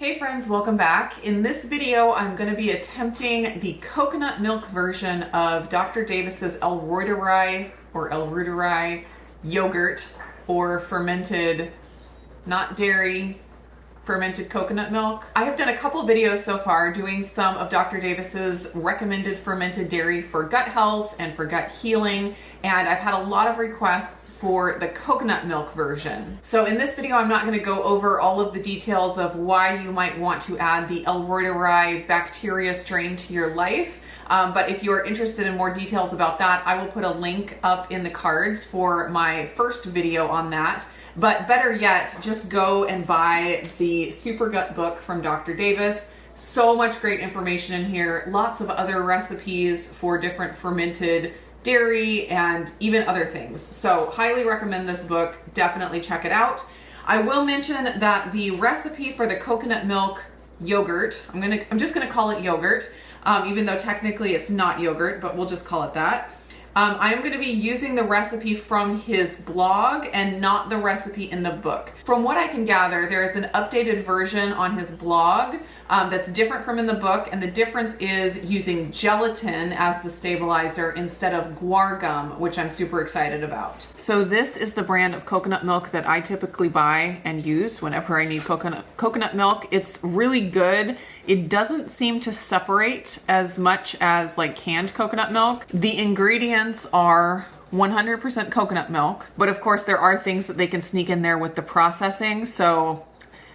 Hey friends, welcome back. In this video, I'm going to be attempting the coconut milk version of Dr. Davis's Reuteri yogurt or fermented, not dairy, fermented coconut milk. I have done a couple videos so far doing some of Dr. Davis's recommended fermented dairy for gut health and for gut healing, and I've had a lot of requests for the coconut milk version. So in this video, I'm not going to go over all of the details of why you might want to add the Reuteri bacteria strain to your life. But if you are interested in more details about that, I will put a link up in the cards for my first video on that. But better yet, just go and buy the Super Gut book from Dr. Davis. So much great information in here. Lots of other recipes for different fermented dairy and even other things. So highly recommend this book. Definitely check it out. I will mention that the recipe for the coconut milk yogurt, I'm just gonna call it yogurt, even though technically it's not yogurt, but we'll just call it that. I am going to be using the recipe from his blog and not the recipe in the book. From what I can gather, there is an updated version on his blog that's different from in the book, and the difference is using gelatin as the stabilizer instead of guar gum, which I'm super excited about. So this is the brand of coconut milk that I typically buy and use whenever I need coconut milk. It's really good. It doesn't seem to separate as much as like canned coconut milk. The ingredients are 100% coconut milk, but of course there are things that they can sneak in there with the processing. So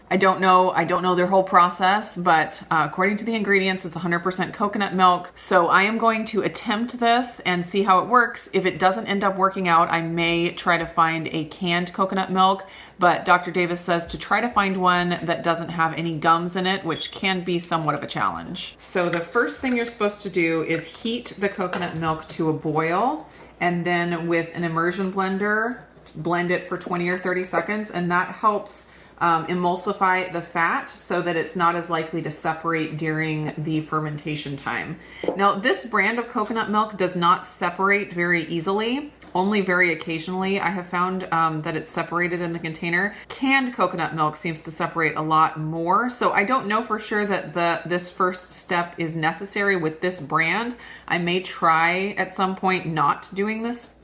I don't know their whole process, but according to the ingredients, it's 100% coconut milk. So I am going to attempt this and see how it works. If it doesn't end up working out, I may try to find a canned coconut milk, but Dr. Davis says to try to find one that doesn't have any gums in it, which can be somewhat of a challenge. So the first thing you're supposed to do is heat the coconut milk to a boil, and then with an immersion blender, blend it for 20 or 30 seconds, and that helps emulsify the fat so that it's not as likely to separate during the fermentation time. Now, this brand of coconut milk does not separate very easily, only very occasionally. I have found that it's separated in the container. Canned coconut milk seems to separate a lot more, so I don't know for sure that this first step is necessary with this brand. I may try at some point not doing this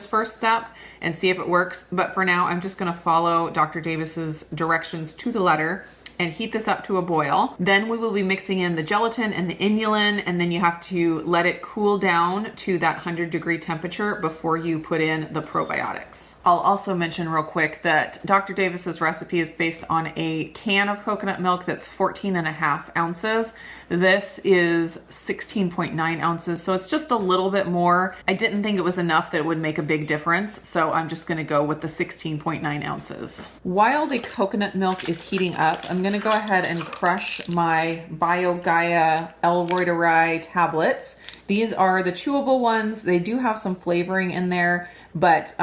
first step and see if it works. But for now, I'm just going to follow Dr. Davis's directions to the letter and heat this up to a boil. Then we will be mixing in the gelatin and the inulin, and then you have to let it cool down to that 100-degree temperature before you put in the probiotics. I'll also mention real quick that Dr. Davis's recipe is based on a can of coconut milk that's 14.5 ounces. This is 16.9 ounces, so it's just a little bit more. I didn't think it was enough that it would make a big difference, so I'm just gonna go with the 16.9 ounces. While the coconut milk is heating up, I'm gonna go ahead and crush my BioGaia Reuteri tablets. These are the chewable ones. They do have some flavoring in there, but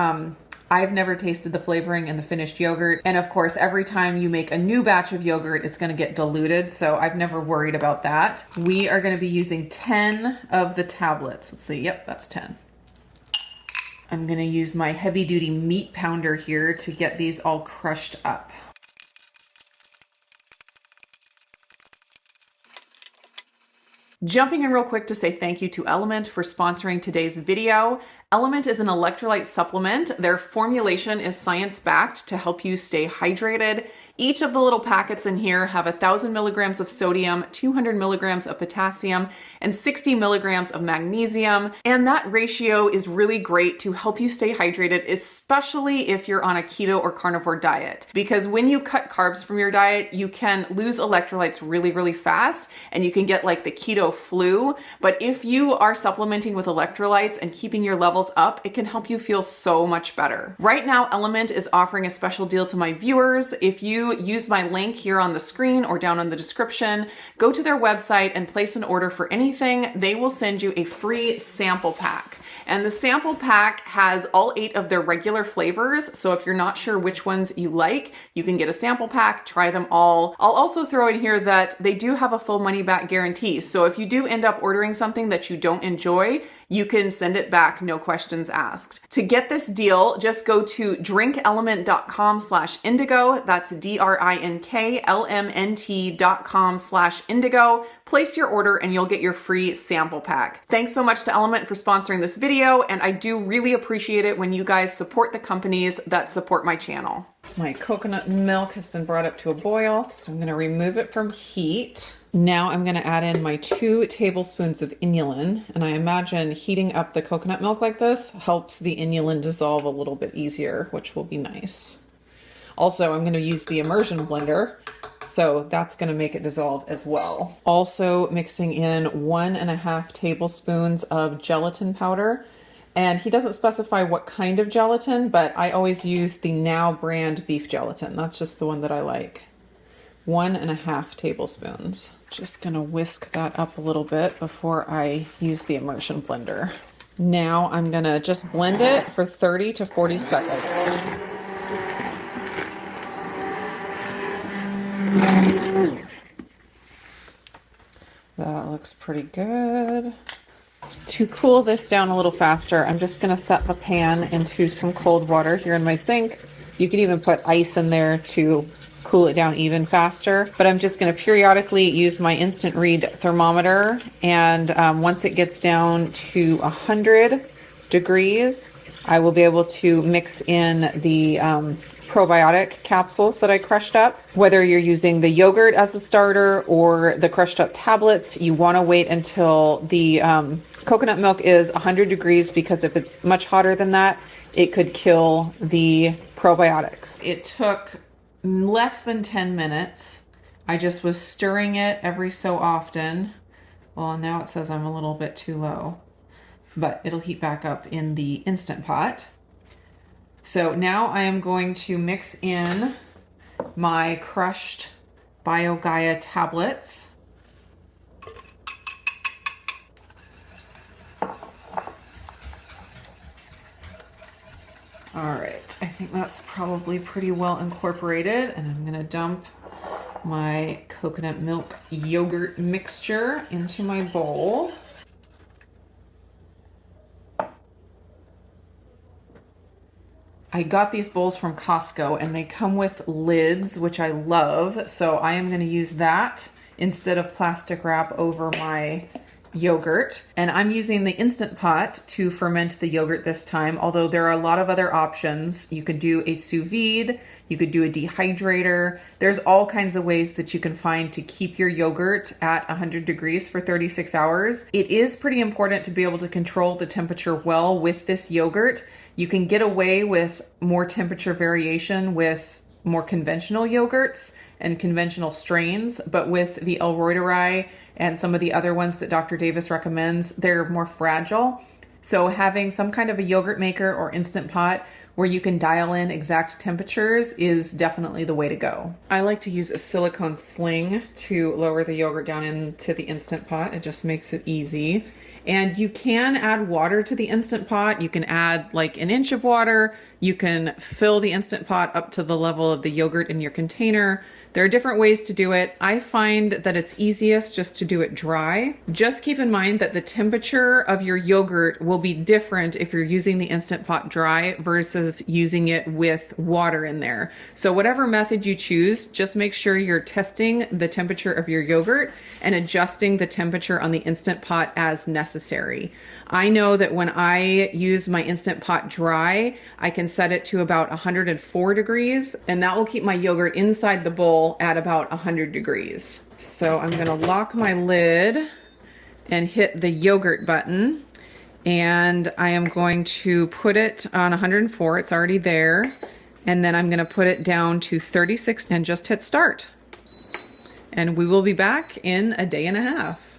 I've never tasted the flavoring in the finished yogurt. And of course, every time you make a new batch of yogurt, it's gonna get diluted. So I've never worried about that. We are gonna be using 10 of the tablets. Let's see, yep, that's 10. I'm gonna use my heavy duty meat pounder here to get these all crushed up. Jumping in real quick to say thank you to Element for sponsoring today's video. Element is an electrolyte supplement. Their formulation is science-backed to help you stay hydrated. Each of the little packets in here have 1,000 milligrams of sodium, 200 milligrams of potassium, and 60 milligrams of magnesium. And that ratio is really great to help you stay hydrated, especially if you're on a keto or carnivore diet. Because when you cut carbs from your diet, you can lose electrolytes really, really fast, and you can get like the keto flu. But if you are supplementing with electrolytes and keeping your levels up, it can help you feel so much better. Right now, Element is offering a special deal to my viewers. If you use my link here on the screen or down in the description, go to their website and place an order for anything. They will send you a free sample pack. And the sample pack has all 8 of their regular flavors. So if you're not sure which ones you like, you can get a sample pack, try them all. I'll also throw in here that they do have a full money back guarantee. So if you do end up ordering something that you don't enjoy, you can send it back, no questions asked. To get this deal, just go to drinkelement.com/indigo. That's drinklmnt.com/indigo. Place your order and you'll get your free sample pack. Thanks so much to Element for sponsoring this video, and I do really appreciate it when you guys support the companies that support my channel. My coconut milk has been brought up to a boil, so I'm gonna remove it from heat. Now I'm gonna add in my 2 tablespoons of inulin, and I imagine heating up the coconut milk like this helps the inulin dissolve a little bit easier, which will be nice. Also, I'm gonna use the immersion blender, so that's gonna make it dissolve as well. Also mixing in 1.5 tablespoons of gelatin powder. And he doesn't specify what kind of gelatin, but I always use the Now brand beef gelatin. That's just the one that I like. 1.5 tablespoons. Just gonna whisk that up a little bit before I use the immersion blender. Now I'm gonna just blend it for 30 to 40 seconds. That looks pretty good. To cool this down a little faster, I'm just going to set the pan into some cold water here in my sink. You could even put ice in there to cool it down even faster. But I'm just going to periodically use my instant read thermometer. And once it gets down to 100 degrees, I will be able to mix in the probiotic capsules that I crushed up. Whether you're using the yogurt as a starter or the crushed up tablets, you want to wait until the coconut milk is 100 degrees, because if it's much hotter than that, it could kill the probiotics. It took less than 10 minutes. I just was stirring it every so often. Well, now it says I'm a little bit too low, but it'll heat back up in the Instant Pot. So now I am going to mix in my crushed BioGaia tablets. All right, I think that's probably pretty well incorporated, and I'm gonna dump my coconut milk yogurt mixture into my bowl. I got these bowls from Costco and they come with lids, which I love. So I am going to use that instead of plastic wrap over my yogurt. And I'm using the Instant Pot to ferment the yogurt this time, although there are a lot of other options. You could do a sous vide, you could do a dehydrator. There's all kinds of ways that you can find to keep your yogurt at 100 degrees for 36 hours. It is pretty important to be able to control the temperature well with this yogurt. You can get away with more temperature variation with more conventional yogurts and conventional strains, but with the Reuteri and some of the other ones that Dr. Davis recommends, they're more fragile. So having some kind of a yogurt maker or Instant Pot where you can dial in exact temperatures is definitely the way to go. I like to use a silicone sling to lower the yogurt down into the Instant Pot. It just makes it easy. And you can add water to the Instant Pot. You can add like an inch of water. You can fill the Instant Pot up to the level of the yogurt in your container. There are different ways to do it. I find that it's easiest just to do it dry. Just keep in mind that the temperature of your yogurt will be different if you're using the Instant Pot dry versus using it with water in there. So whatever method you choose, just make sure you're testing the temperature of your yogurt and adjusting the temperature on the Instant Pot as necessary. I know that when I use my Instant Pot dry, I can set it to about 104 degrees, and that will keep my yogurt inside the bowl at about 100 degrees. So I'm gonna lock my lid and hit the yogurt button, and I am going to put it on 104, it's already there, and then I'm gonna put it down to 36 and just hit start. And we will be back in a day and a half.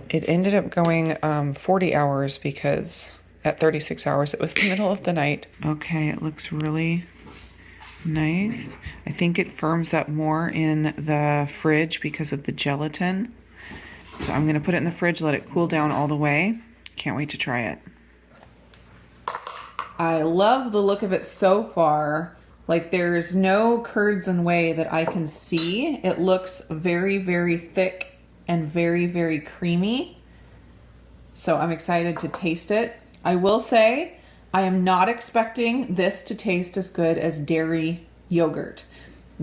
It ended up going 40 hours because at 36 hours it was the middle of the night. Okay, it looks really nice. I think it firms up more in the fridge because of the gelatin. So I'm gonna put it in the fridge, let it cool down all the way. Can't wait to try it. I love the look of it so far. Like there's no curds and whey that I can see. It looks very, very thick and very, very creamy. So I'm excited to taste it. I will say I am not expecting this to taste as good as dairy yogurt.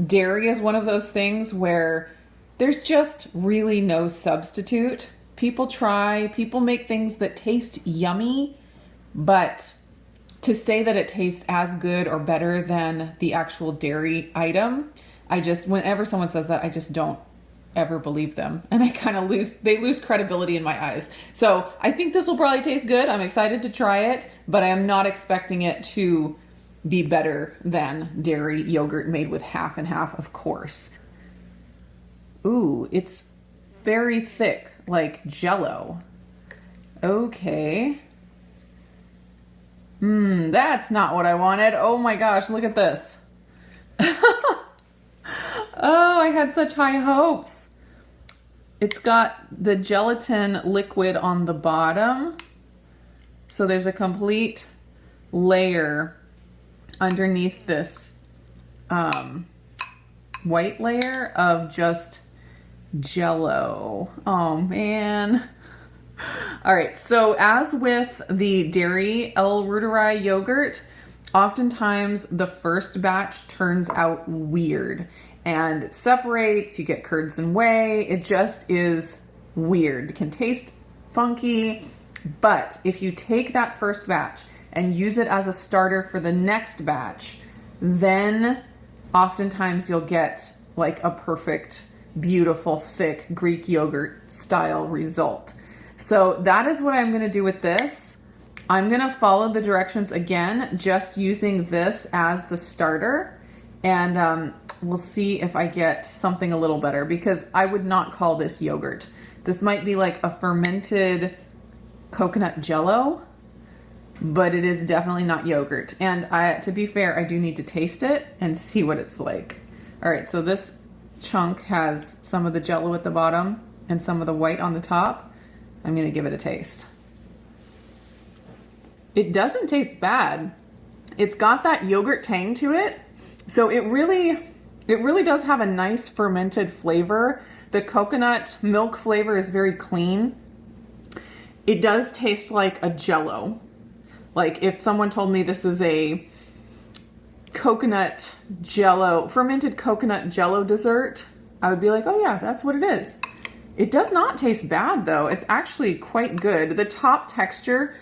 Dairy is one of those things where there's just really no substitute. People make things that taste yummy, but to say that it tastes as good or better than the actual dairy item, whenever someone says that, I just don't ever believe them. And they lose credibility in my eyes. So I think this will probably taste good. I'm excited to try it, but I am not expecting it to be better than dairy yogurt made with half and half, of course. Ooh, it's very thick, like Jell-O. Okay. That's not what I wanted. Oh my gosh, look at this. Oh, I had such high hopes. It's got the gelatin liquid on the bottom. So there's a complete layer underneath this white layer of just Jell-O. Oh man. All right, so as with the dairy Reuteri yogurt, oftentimes the first batch turns out weird and it separates, you get curds and whey. It just is weird. It can taste funky, but if you take that first batch and use it as a starter for the next batch, then oftentimes you'll get like a perfect, beautiful, thick Greek yogurt style result. So that is what I'm gonna do with this. I'm gonna follow the directions again, just using this as the starter, and we'll see if I get something a little better, because I would not call this yogurt. This might be like a fermented coconut Jell-O, but it is definitely not yogurt. And to be fair, I do need to taste it and see what it's like. All right, so this chunk has some of the Jell-O at the bottom and some of the white on the top. I'm gonna give it a taste. It doesn't taste bad. It's got that yogurt tang to it. So it really does have a nice fermented flavor. The coconut milk flavor is very clean. It does taste like a Jell-O. Like if someone told me this is a coconut Jell-O, fermented coconut Jell-O dessert, I would be like, oh yeah, that's what it is. It does not taste bad though. It's actually quite good. The top texture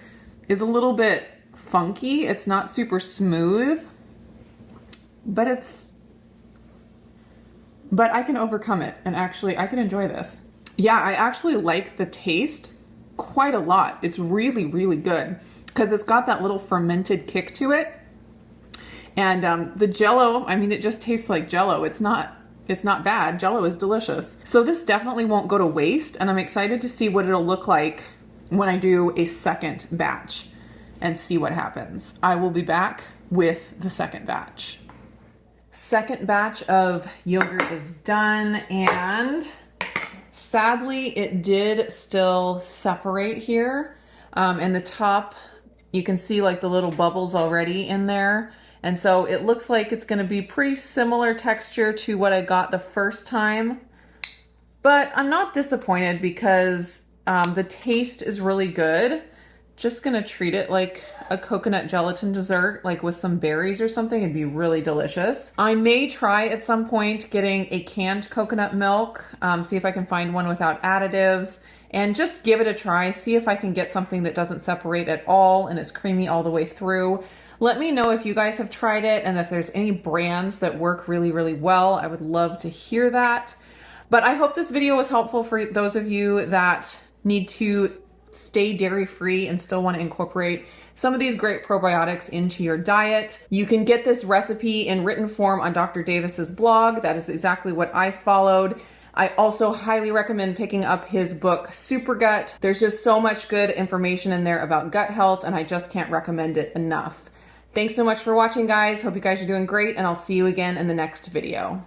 is a little bit funky. It's not super smooth, but I can overcome it, and actually I can enjoy this. Yeah, I actually like the taste quite a lot. It's really, really good because it's got that little fermented kick to it. And the Jell-O, I mean, it just tastes like Jell-O. It's not bad. Jell-O is delicious. So this definitely won't go to waste, and I'm excited to see what it'll look like when I do a second batch and see what happens. I will be back with the second batch. Second batch of yogurt is done, and sadly it did still separate here. And the top, you can see like the little bubbles already in there. And so it looks like it's gonna be pretty similar texture to what I got the first time. But I'm not disappointed because the taste is really good. Just gonna treat it like a coconut gelatin dessert, like with some berries or something. It'd be really delicious. I may try at some point getting a canned coconut milk, see if I can find one without additives, and just give it a try. See if I can get something that doesn't separate at all and is creamy all the way through. Let me know if you guys have tried it and if there's any brands that work really, really well. I would love to hear that. But I hope this video was helpful for those of you that need to stay dairy-free and still want to incorporate some of these great probiotics into your diet. You can get this recipe in written form on Dr. Davis's blog. That is exactly what I followed. I also highly recommend picking up his book, Super Gut. There's just so much good information in there about gut health, and I just can't recommend it enough. Thanks so much for watching, guys. Hope you guys are doing great, and I'll see you again in the next video.